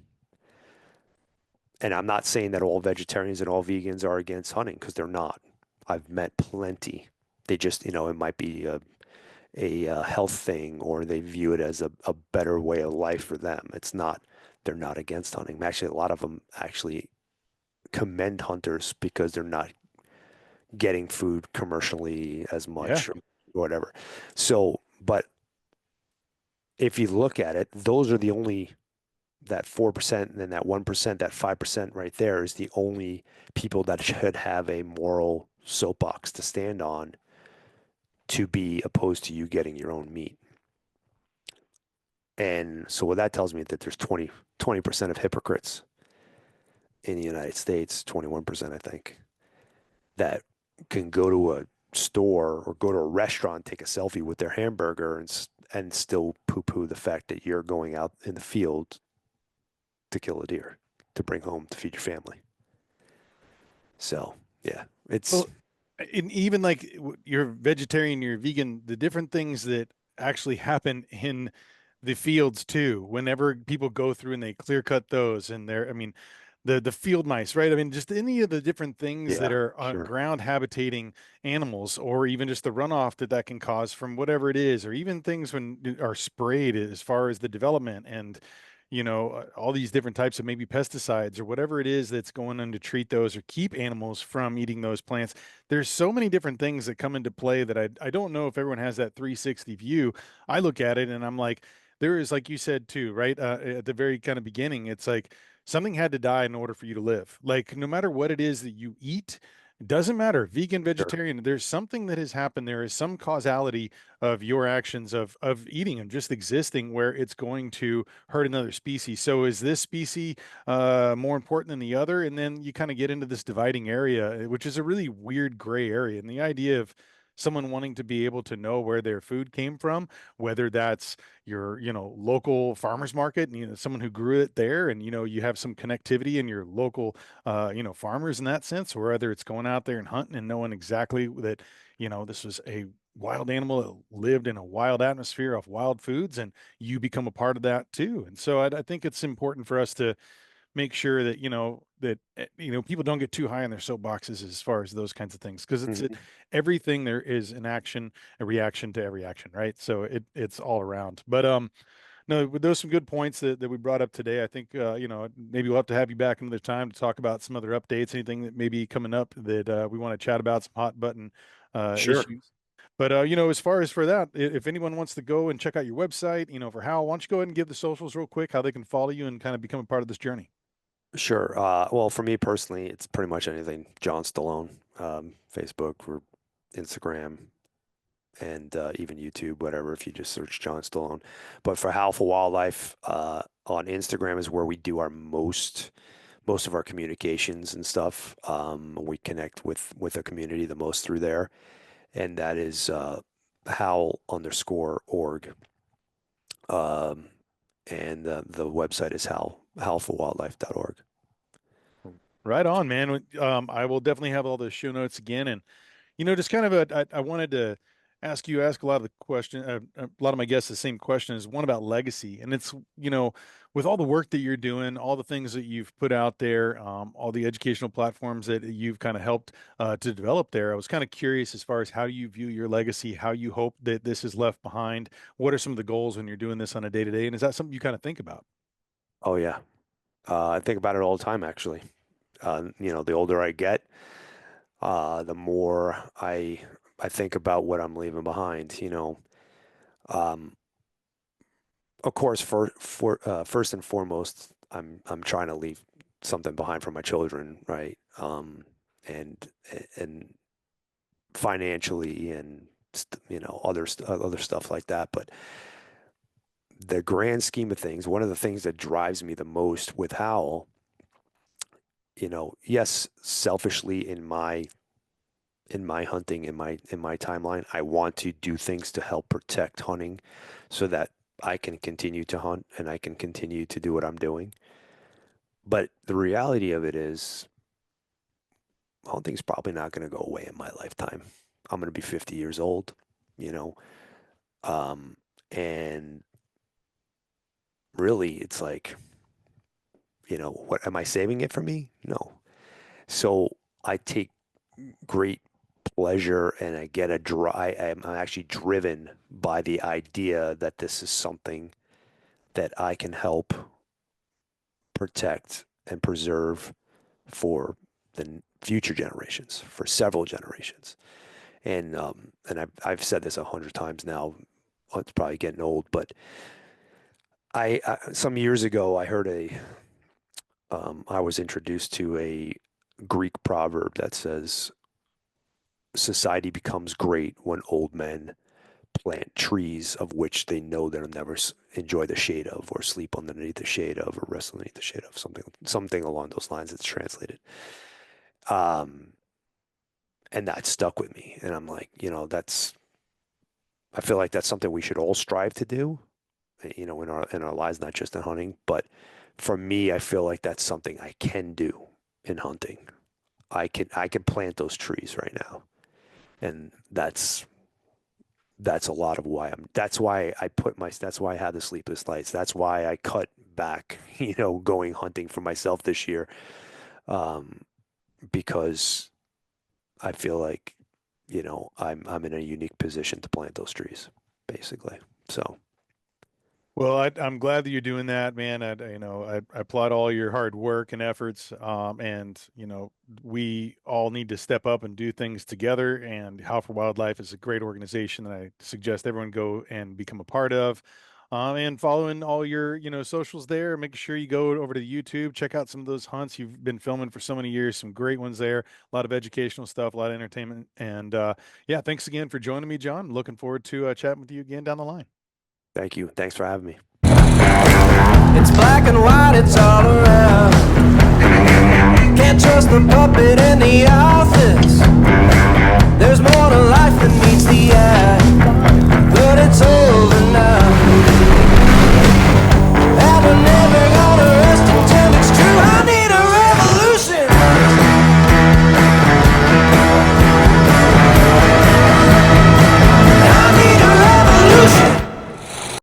And I'm not saying that all vegetarians and all vegans are against hunting, because they're not. I've met plenty. They just, it might be a health thing, or they view it as a better way of life for them. They're not against hunting. Actually, a lot of them actually commend hunters because they're not getting food commercially as Yeah. much or whatever. So, but if you look at it, those are the only, that 4%, and then that 1%, that 5% right there is the only people that should have a moral soapbox to stand on to be opposed to you getting your own meat. And so what that tells me that there's 20% of hypocrites in the United States, 21%, I think, that can go to a store or go to a restaurant, take a selfie with their hamburger, and still poo-poo the fact that you're going out in the field to kill a deer to bring home to feed your family. So, yeah, it's Well, and even like you're vegetarian, you're vegan, the different things that actually happen in the fields too. Whenever people go through and they clear cut those, and they're, I mean, the field mice, right? I mean, just any of the different things that yeah, are sure. ground habitating animals, or even just the runoff that can cause from whatever it is, or even things when are sprayed as far as the development and all these different types of maybe pesticides or whatever it is that's going on to treat those or keep animals from eating those plants. There's so many different things that come into play that I don't know if everyone has that 360 view. I look at it and I'm like, there is, like you said too, right? At the very kind of beginning, it's like something had to die in order for you to live. Like no matter what it is that you eat, it doesn't matter, vegan, Sure. vegetarian, there's something that has happened. There is some causality of your actions of eating and just existing where it's going to hurt another species. So is this species more important than the other? And then you kind of get into this dividing area, which is a really weird gray area. And the idea of someone wanting to be able to know where their food came from, whether that's your, local farmers market, and, someone who grew it there, and, you have some connectivity in your local, farmers in that sense, or whether it's going out there and hunting and knowing exactly that, this was a wild animal that lived in a wild atmosphere of wild foods, and you become a part of that too. And so I think it's important for us to make sure that people don't get too high on their soapboxes as far as those kinds of things, because Mhm. everything there is an action, a reaction to every action, right? So it's all around. But no, those some good points that we brought up today. I think maybe we'll have to have you back another time to talk about some other updates, anything that may be coming up that we want to chat about, some hot button Sure. issues. But as far as for that, if anyone wants to go and check out your website, for Hal, why don't you go ahead and give the socials real quick, how they can follow you and kind of become a part of this journey. Sure. Well, for me personally, it's pretty much anything John Stallone, Facebook or Instagram, and even YouTube, whatever, if you just search John Stallone. But for Howl for Wildlife, on Instagram is where we do our most of our communications and stuff. We connect with the community the most through there, and that is howl_org. Um, and the website is howlforwildlife.org. Right on, man. I will definitely have all the show notes again, and just kind of I wanted to ask a lot of the question, a lot of my guests the same question, is one about legacy, and it's with all the work that you're doing, all the things that you've put out there, all the educational platforms that you've kind of helped to develop there. I was kind of curious as far as how you view your legacy, how you hope that this is left behind. What are some of the goals when you're doing this on a day to day, and is that something you kind of think about? Oh yeah, I think about it all the time actually. The older I get, the more I think about what I'm leaving behind. Um, of course, first and foremost, I'm trying to leave something behind for my children, right? And and financially and other stuff like that. But the grand scheme of things, one of the things that drives me the most with Howl, yes, selfishly in my hunting in my timeline, I want to do things to help protect hunting so that I can continue to hunt and I can continue to do what I'm doing. But the reality of it is hunting's probably not going to go away in my lifetime. I'm going to be 50 years old, you know. Um and really it's like, what am I saving it for me? No. So I take great pleasure and I get a I'm actually driven by the idea that this is something that I can help protect and preserve for the future generations, for several generations. And I've said this 100 times now. It's probably getting old, but some years ago I heard I was introduced to a Greek proverb that says society becomes great when old men plant trees of which they know they'll never enjoy the shade of, or sleep underneath the shade of, or rest underneath the shade of, something along those lines. It's translated. Um, and that stuck with me. And I'm like, I feel like that's something we should all strive to do, in our lives, not just in hunting. But for me, I feel like that's something I can do in hunting. I can plant those trees right now, and that's a lot of why that's why I had the sleepless nights. That's why I cut back, going hunting for myself this year. Um, because I feel like, I'm in a unique position to plant those trees, basically. So Well, I'm glad that you're doing that, man. I applaud all your hard work and efforts. And we all need to step up and do things together. And How for Wildlife is a great organization that I suggest everyone go and become a part of. And following all your, socials there, making sure you go over to YouTube, check out some of those hunts you've been filming for so many years. Some great ones there. A lot of educational stuff, a lot of entertainment. And yeah, thanks again for joining me, John. Looking forward to chatting with you again down the line. thank you. Thanks for having me. It's black and white, it's all around. Can't trust the puppet in the eye.